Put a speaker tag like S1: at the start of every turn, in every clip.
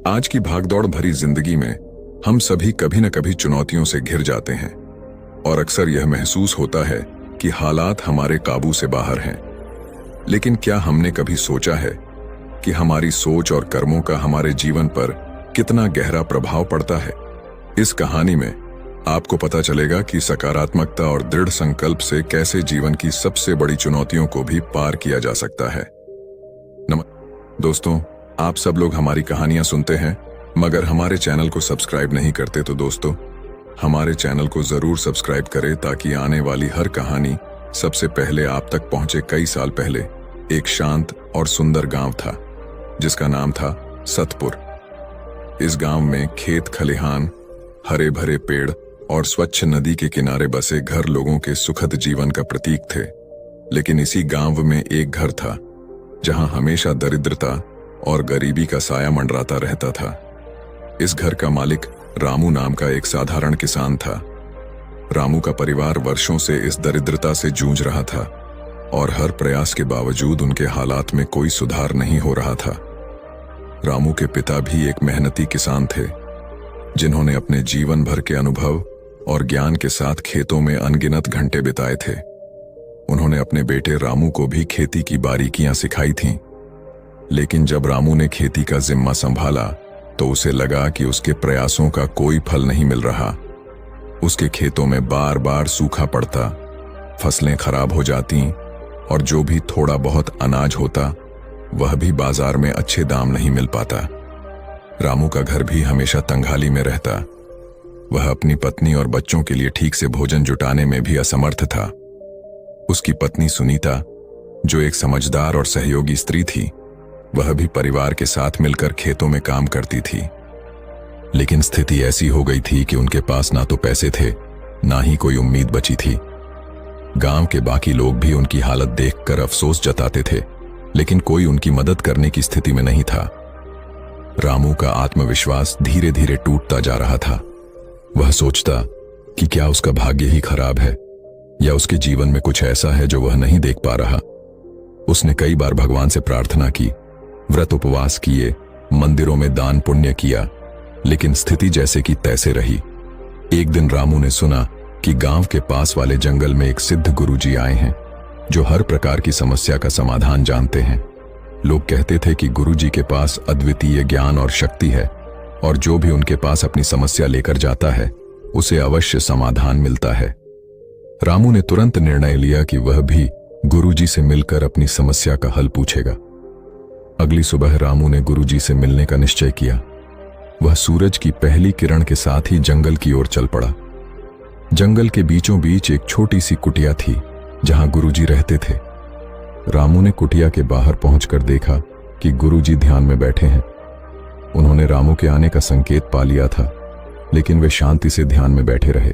S1: आज की भागदौड़ भरी जिंदगी में हम सभी कभी न कभी चुनौतियों से घिर जाते हैं और अक्सर यह महसूस होता है कि हालात हमारे काबू से बाहर हैं। लेकिन क्या हमने कभी सोचा है कि हमारी सोच और कर्मों का हमारे जीवन पर कितना गहरा प्रभाव पड़ता है? इस कहानी में आपको पता चलेगा कि सकारात्मकता और दृढ़ संकल्प से कैसे जीवन की सबसे बड़ी चुनौतियों को भी पार किया जा सकता है। दोस्तों, आप सब लोग हमारी कहानियां सुनते हैं मगर हमारे चैनल को सब्सक्राइब नहीं करते, तो दोस्तों हमारे चैनल को जरूर सब्सक्राइब करें ताकि आने वाली हर कहानी सबसे पहले आप तक पहुंचे। कई साल पहले एक शांत और सुंदर गांव था जिसका नाम था सतपुर। इस गांव में खेत खलिहान, हरे भरे पेड़ और स्वच्छ नदी के किनारे बसे घर लोगों के सुखद जीवन का प्रतीक थे। लेकिन इसी गांव में एक घर था जहां हमेशा दरिद्रता और गरीबी का साया मंडराता रहता था। इस घर का मालिक रामू नाम का एक साधारण किसान था। रामू का परिवार वर्षों से इस दरिद्रता से जूझ रहा था और हर प्रयास के बावजूद उनके हालात में कोई सुधार नहीं हो रहा था। रामू के पिता भी एक मेहनती किसान थे जिन्होंने अपने जीवन भर के अनुभव और ज्ञान के साथ खेतों में अनगिनत घंटे बिताए थे। उन्होंने अपने बेटे रामू को भी खेती की बारीकियां सिखाई थीं। लेकिन जब रामू ने खेती का जिम्मा संभाला तो उसे लगा कि उसके प्रयासों का कोई फल नहीं मिल रहा। उसके खेतों में बार बार सूखा पड़ता, फसलें खराब हो जाती और जो भी थोड़ा बहुत अनाज होता वह भी बाजार में अच्छे दाम नहीं मिल पाता। रामू का घर भी हमेशा तंगहाली में रहता। वह अपनी पत्नी और बच्चों के लिए ठीक से भोजन जुटाने में भी असमर्थ था। उसकी पत्नी सुनीता, जो एक समझदार और सहयोगी स्त्री थी, वह भी परिवार के साथ मिलकर खेतों में काम करती थी। लेकिन स्थिति ऐसी हो गई थी कि उनके पास ना तो पैसे थे, ना ही कोई उम्मीद बची थी। गांव के बाकी लोग भी उनकी हालत देखकर अफसोस जताते थे, लेकिन कोई उनकी मदद करने की स्थिति में नहीं था। रामू का आत्मविश्वास धीरे धीरे टूटता जा रहा था। वह सोचता कि क्या उसका भाग्य ही खराब है या उसके जीवन में कुछ ऐसा है जो वह नहीं देख पा रहा। उसने कई बार भगवान से प्रार्थना की, व्रत उपवास किए, मंदिरों में दान पुण्य किया, लेकिन स्थिति जैसे की तैसे रही। एक दिन रामू ने सुना कि गांव के पास वाले जंगल में एक सिद्ध गुरुजी आए हैं जो हर प्रकार की समस्या का समाधान जानते हैं। लोग कहते थे कि गुरुजी के पास अद्वितीय ज्ञान और शक्ति है और जो भी उनके पास अपनी समस्या लेकर जाता है उसे अवश्य समाधान मिलता है। रामू ने तुरंत निर्णय लिया कि वह भी गुरुजी से मिलकर अपनी समस्या का हल पूछेगा। अगली सुबह रामू ने गुरुजी से मिलने का निश्चय किया। वह सूरज की पहली किरण के साथ ही जंगल की ओर चल पड़ा। जंगल के बीचों बीच एक छोटी सी कुटिया थी जहां गुरुजी रहते थे। रामू ने कुटिया के बाहर पहुंचकर देखा कि गुरुजी ध्यान में बैठे हैं। उन्होंने रामू के आने का संकेत पा लिया था, लेकिन वे शांति से ध्यान में बैठे रहे।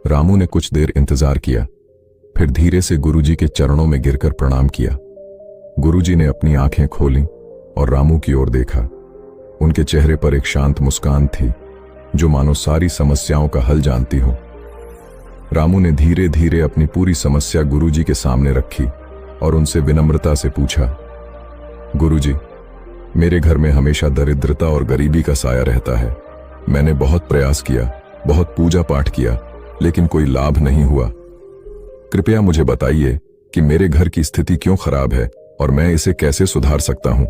S1: रामू ने कुछ देर इंतजार किया, फिर धीरे से गुरुजी के चरणों में गिरकर प्रणाम किया। गुरुजी ने अपनी आंखें खोलीं और रामू की ओर देखा। उनके चेहरे पर एक शांत मुस्कान थी जो मानो सारी समस्याओं का हल जानती हो। रामू ने धीरे धीरे अपनी पूरी समस्या गुरुजी के सामने रखी और उनसे विनम्रता से पूछा, गुरुजी, मेरे घर में हमेशा दरिद्रता और गरीबी का साया रहता है। मैंने बहुत प्रयास किया, बहुत पूजा पाठ किया, लेकिन कोई लाभ नहीं हुआ। कृपया मुझे बताइए कि मेरे घर की स्थिति क्यों खराब है और मैं इसे कैसे सुधार सकता हूं।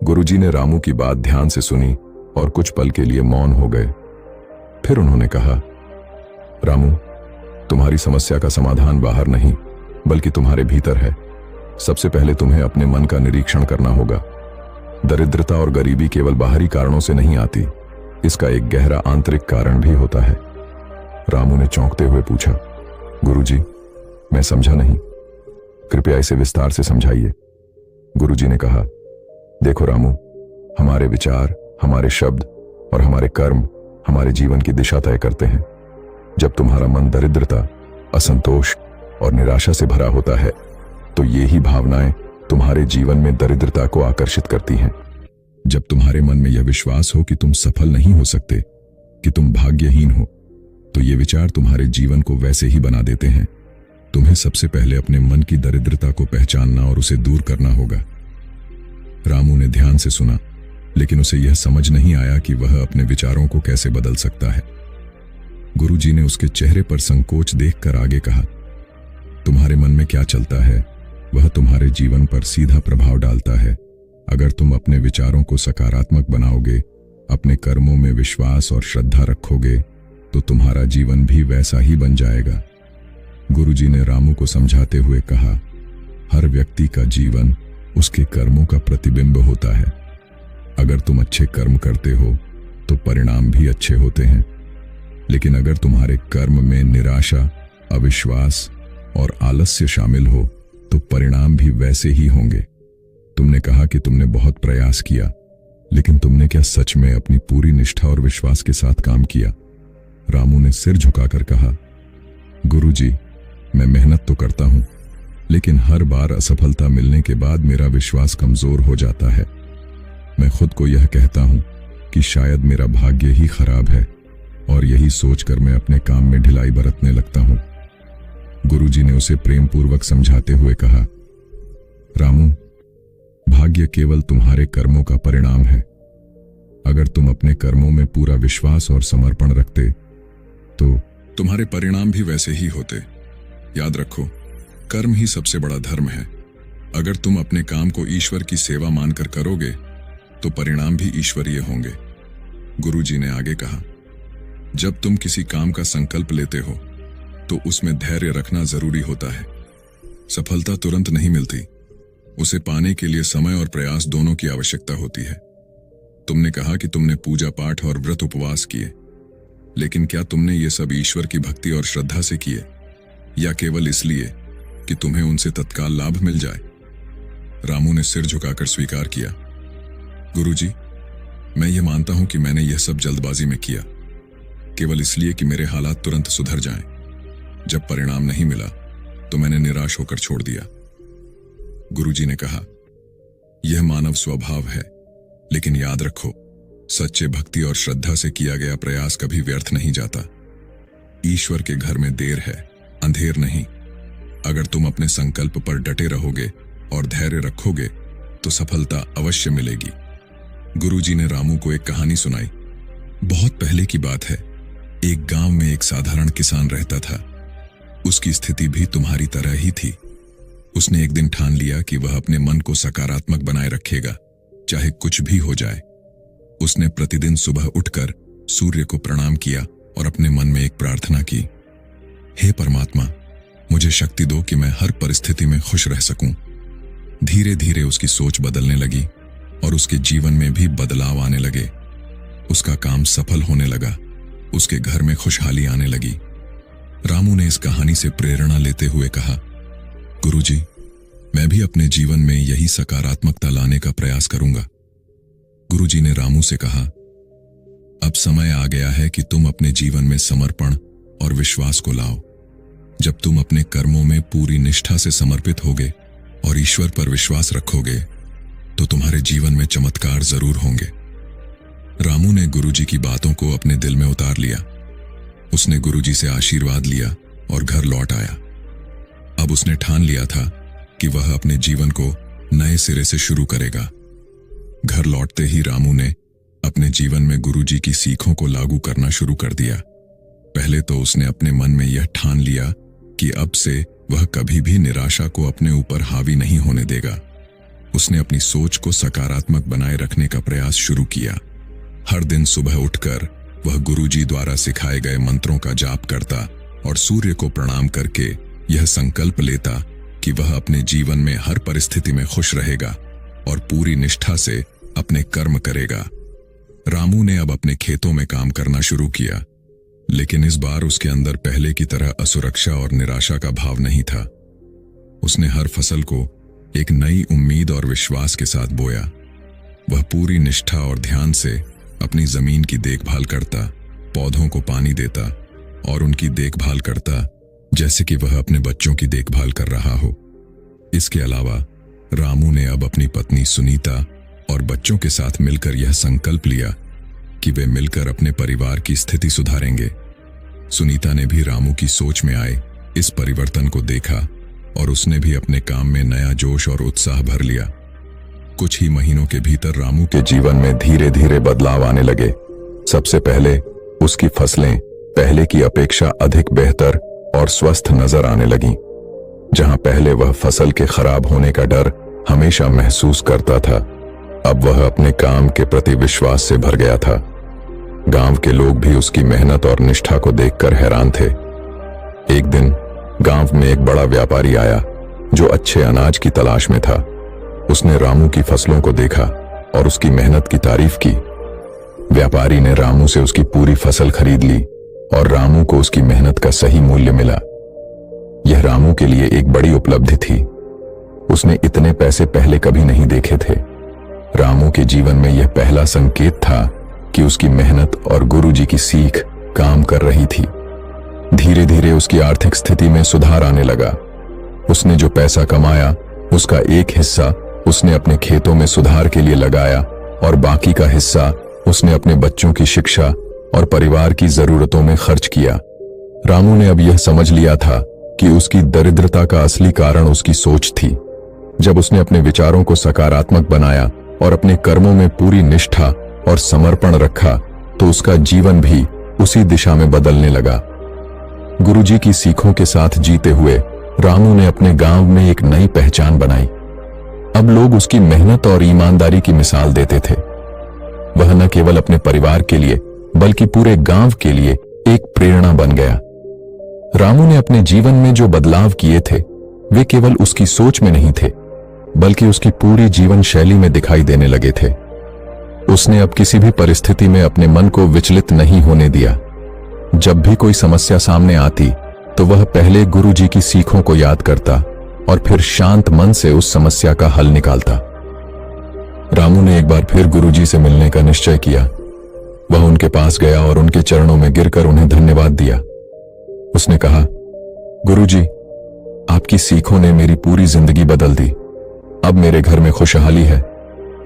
S1: गुरुजी ने रामू की बात ध्यान से सुनी और कुछ पल के लिए मौन हो गए। फिर उन्होंने कहा, रामू, तुम्हारी समस्या का समाधान बाहर नहीं बल्कि तुम्हारे भीतर है। सबसे पहले तुम्हें अपने मन का निरीक्षण करना होगा। दरिद्रता और गरीबी केवल बाहरी कारणों से नहीं आती, इसका एक गहरा आंतरिक कारण भी होता है। रामू ने चौंकते हुए पूछा, गुरुजी, मैं समझा नहीं, कृपया इसे विस्तार से समझाइए। गुरुजी ने कहा, देखो रामू, हमारे विचार, हमारे शब्द और हमारे कर्म हमारे जीवन की दिशा तय करते हैं। जब तुम्हारा मन दरिद्रता, असंतोष और निराशा से भरा होता है तो ये ही भावनाएं तुम्हारे जीवन में दरिद्रता को आकर्षित करती हैं। जब तुम्हारे मन में यह विश्वास हो कि तुम सफल नहीं हो सकते, कि तुम भाग्यहीन हो, तो ये विचार तुम्हारे जीवन को वैसे ही बना देते हैं। तुम्हें सबसे पहले अपने मन की दरिद्रता को पहचानना और उसे दूर करना होगा। रामू ने ध्यान से सुना लेकिन उसे यह समझ नहीं आया कि वह अपने विचारों को कैसे बदल सकता है। गुरुजी ने उसके चेहरे पर संकोच देखकर आगे कहा, तुम्हारे मन में क्या चलता है वह तुम्हारे जीवन पर सीधा प्रभाव डालता है। अगर तुम अपने विचारों को सकारात्मक बनाओगे, अपने कर्मों में विश्वास और श्रद्धा रखोगे, तो तुम्हारा जीवन भी वैसा ही बन जाएगा। गुरुजी ने रामू को समझाते हुए कहा, हर व्यक्ति का जीवन उसके कर्मों का प्रतिबिंब होता है। अगर तुम अच्छे कर्म करते हो तो परिणाम भी अच्छे होते हैं, लेकिन अगर तुम्हारे कर्म में निराशा, अविश्वास और आलस्य शामिल हो तो परिणाम भी वैसे ही होंगे। तुमने कहा कि तुमने बहुत प्रयास किया, लेकिन तुमने क्या सच में अपनी पूरी निष्ठा और विश्वास के साथ काम किया? रामू ने सिर झुकाकर कहा, गुरुजी, मैं मेहनत तो करता हूं, लेकिन हर बार असफलता मिलने के बाद मेरा विश्वास कमजोर हो जाता है। मैं खुद को यह कहता हूं कि शायद मेरा भाग्य ही खराब है, और यही सोचकर मैं अपने काम में ढिलाई बरतने लगता हूं। गुरुजी ने उसे प्रेम पूर्वक समझाते हुए कहा, रामू, भाग्य केवल तुम्हारे कर्मों का परिणाम है। अगर तुम अपने कर्मों में पूरा विश्वास और समर्पण रखते तो तुम्हारे परिणाम भी वैसे ही होते। याद रखो, कर्म ही सबसे बड़ा धर्म है। अगर तुम अपने काम को ईश्वर की सेवा मानकर करोगे तो परिणाम भी ईश्वरीय होंगे। गुरुजी ने आगे कहा, जब तुम किसी काम का संकल्प लेते हो तो उसमें धैर्य रखना जरूरी होता है। सफलता तुरंत नहीं मिलती, उसे पाने के लिए समय और प्रयास दोनों की आवश्यकता होती है। तुमने कहा कि तुमने पूजा पाठ और व्रत उपवास किए, लेकिन क्या तुमने ये सब ईश्वर की भक्ति और श्रद्धा से किए, या केवल इसलिए कि तुम्हें उनसे तत्काल लाभ मिल जाए? रामू ने सिर झुकाकर स्वीकार किया, गुरुजी, मैं ये मानता हूं कि मैंने यह सब जल्दबाजी में किया, केवल इसलिए कि मेरे हालात तुरंत सुधर जाएं। जब परिणाम नहीं मिला तो मैंने निराश होकर छोड़ दिया। गुरुजी ने कहा, यह मानव स्वभाव है, लेकिन याद रखो, सच्चे भक्ति और श्रद्धा से किया गया प्रयास कभी व्यर्थ नहीं जाता। ईश्वर के घर में देर है, अंधेर नहीं। अगर तुम अपने संकल्प पर डटे रहोगे और धैर्य रखोगे तो सफलता अवश्य मिलेगी। गुरुजी ने रामू को एक कहानी सुनाई। बहुत पहले की बात है, एक गांव में एक साधारण किसान रहता था। उसकी स्थिति भी तुम्हारी तरह ही थी। उसने एक दिन ठान लिया कि वह अपने मन को सकारात्मक बनाए रखेगा, चाहे कुछ भी हो जाए। उसने प्रतिदिन सुबह उठकर सूर्य को प्रणाम किया और अपने मन में एक प्रार्थना की, हे परमात्मा, मुझे शक्ति दो कि मैं हर परिस्थिति में खुश रह सकूं। धीरे धीरे उसकी सोच बदलने लगी और उसके जीवन में भी बदलाव आने लगे। उसका काम सफल होने लगा, उसके घर में खुशहाली आने लगी। रामू ने इस कहानी से प्रेरणा लेते हुए कहा, गुरुजी, मैं भी अपने जीवन में यही सकारात्मकता लाने का प्रयास करूंगा। गुरुजी ने रामू से कहा, अब समय आ गया है कि तुम अपने जीवन में समर्पण और विश्वास को लाओ। जब तुम अपने कर्मों में पूरी निष्ठा से समर्पित होगे और ईश्वर पर विश्वास रखोगे तो तुम्हारे जीवन में चमत्कार जरूर होंगे। रामू ने गुरुजी की बातों को अपने दिल में उतार लिया। उसने गुरुजी से आशीर्वाद लिया और घर लौट आया। अब उसने ठान लिया था कि वह अपने जीवन को नए सिरे से शुरू करेगा। घर लौटते ही रामू ने अपने जीवन में गुरुजी की सीखों को लागू करना शुरू कर दिया। पहले तो उसने अपने मन में यह ठान लिया कि अब से वह कभी भी निराशा को अपने ऊपर हावी नहीं होने देगा। उसने अपनी सोच को सकारात्मक बनाए रखने का प्रयास शुरू किया। हर दिन सुबह उठकर वह गुरुजी द्वारा सिखाए गए मंत्रों का जाप करता और सूर्य को प्रणाम करके यह संकल्प लेता कि वह अपने जीवन में हर परिस्थिति में खुश रहेगा और पूरी निष्ठा से अपने कर्म करेगा। रामू ने अब अपने खेतों में काम करना शुरू किया, लेकिन इस बार उसके अंदर पहले की तरह असुरक्षा और निराशा का भाव नहीं था। उसने हर फसल को एक नई उम्मीद और विश्वास के साथ बोया। वह पूरी निष्ठा और ध्यान से अपनी जमीन की देखभाल करता, पौधों को पानी देता और उनकी देखभाल करता जैसे कि वह अपने बच्चों की देखभाल कर रहा हो। इसके अलावा रामू ने अब अपनी पत्नी सुनीता और बच्चों के साथ मिलकर यह संकल्प लिया कि वे मिलकर अपने परिवार की स्थिति सुधारेंगे। सुनीता ने भी रामू की सोच में आए इस परिवर्तन को देखा और उसने भी अपने काम में नया जोश और उत्साह भर लिया। कुछ ही महीनों के भीतर रामू के जीवन में धीरे धीरे बदलाव आने लगे। सबसे पहले उसकी फसलें पहले की अपेक्षा अधिक बेहतर और स्वस्थ नजर आने लगीं। जहां पहले वह फसल के खराब होने का डर हमेशा महसूस करता था, अब वह अपने काम के प्रति विश्वास से भर गया था। गांव के लोग भी उसकी मेहनत और निष्ठा को देखकर हैरान थे। एक दिन गांव में एक बड़ा व्यापारी आया जो अच्छे अनाज की तलाश में था। उसने रामू की फसलों को देखा और उसकी मेहनत की तारीफ की। व्यापारी ने रामू से उसकी पूरी फसल खरीद ली और रामू को उसकी मेहनत का सही मूल्य मिला। यह रामू के लिए एक बड़ी उपलब्धि थी। उसने इतने पैसे पहले कभी नहीं देखे थे। रामू के जीवन में यह पहला संकेत था कि उसकी मेहनत और गुरुजी की सीख काम कर रही थी। धीरे धीरे उसकी आर्थिक स्थिति में सुधार आने लगा। उसने जो पैसा कमाया उसका एक हिस्सा उसने अपने खेतों में सुधार के लिए लगाया और बाकी का हिस्सा उसने अपने बच्चों की शिक्षा और परिवार की जरूरतों में खर्च किया। रामू ने अब यह समझ लिया था कि उसकी दरिद्रता का असली कारण उसकी सोच थी। जब उसने अपने विचारों को सकारात्मक बनाया और अपने कर्मों में पूरी निष्ठा और समर्पण रखा तो उसका जीवन भी उसी दिशा में बदलने लगा। गुरुजी की सीखों के साथ जीते हुए रामू ने अपने गांव में एक नई पहचान बनाई। अब लोग उसकी मेहनत और ईमानदारी की मिसाल देते थे। वह न केवल अपने परिवार के लिए बल्कि पूरे गांव के लिए एक प्रेरणा बन गया। रामू ने अपने जीवन में जो बदलाव किए थे वे केवल उसकी सोच में नहीं थे बल्कि उसकी पूरी जीवन शैली में दिखाई देने लगे थे। उसने अब किसी भी परिस्थिति में अपने मन को विचलित नहीं होने दिया। जब भी कोई समस्या सामने आती तो वह पहले गुरुजी की सीखों को याद करता और फिर शांत मन से उस समस्या का हल निकालता। रामू ने एक बार फिर गुरुजी से मिलने का निश्चय किया। वह उनके पास गया और उनके चरणों में गिरकर उन्हें धन्यवाद दिया। उसने कहा, गुरुजी, आपकी सीखों ने मेरी पूरी जिंदगी बदल दी। अब मेरे घर में खुशहाली है,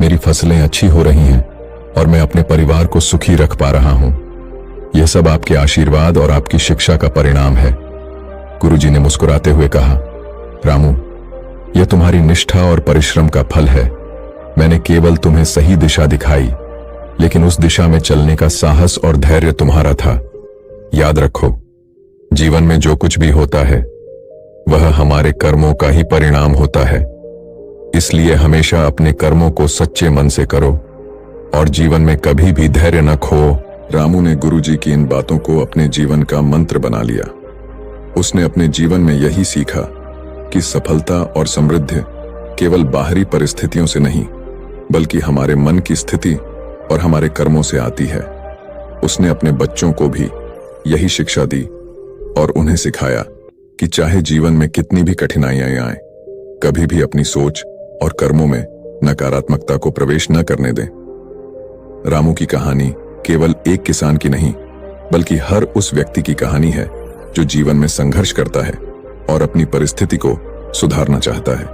S1: मेरी फसलें अच्छी हो रही हैं और मैं अपने परिवार को सुखी रख पा रहा हूं। यह सब आपके आशीर्वाद और आपकी शिक्षा का परिणाम है। गुरुजी ने मुस्कुराते हुए कहा, रामू, यह तुम्हारी निष्ठा और परिश्रम का फल है। मैंने केवल तुम्हें सही दिशा दिखाई, लेकिन उस दिशा में चलने का साहस और धैर्य तुम्हारा था। याद रखो, जीवन में जो कुछ भी होता है वह हमारे कर्मों का ही परिणाम होता है। इसलिए हमेशा अपने कर्मों को सच्चे मन से करो और जीवन में कभी भी धैर्य न खो। रामू ने गुरुजी की इन बातों को अपने जीवन का मंत्र बना लिया। उसने अपने जीवन में यही सीखा कि सफलता और समृद्धि केवल बाहरी परिस्थितियों से नहीं बल्कि हमारे मन की स्थिति और हमारे कर्मों से आती है। उसने अपने बच्चों को भी यही शिक्षा दी और उन्हें सिखाया कि चाहे जीवन में कितनी भी कठिनाइयां आएं, कभी भी अपनी सोच और कर्मों में नकारात्मकता को प्रवेश न करने दें। रामू की कहानी केवल एक किसान की नहीं बल्कि हर उस व्यक्ति की कहानी है जो जीवन में संघर्ष करता है और अपनी परिस्थिति को सुधारना चाहता है।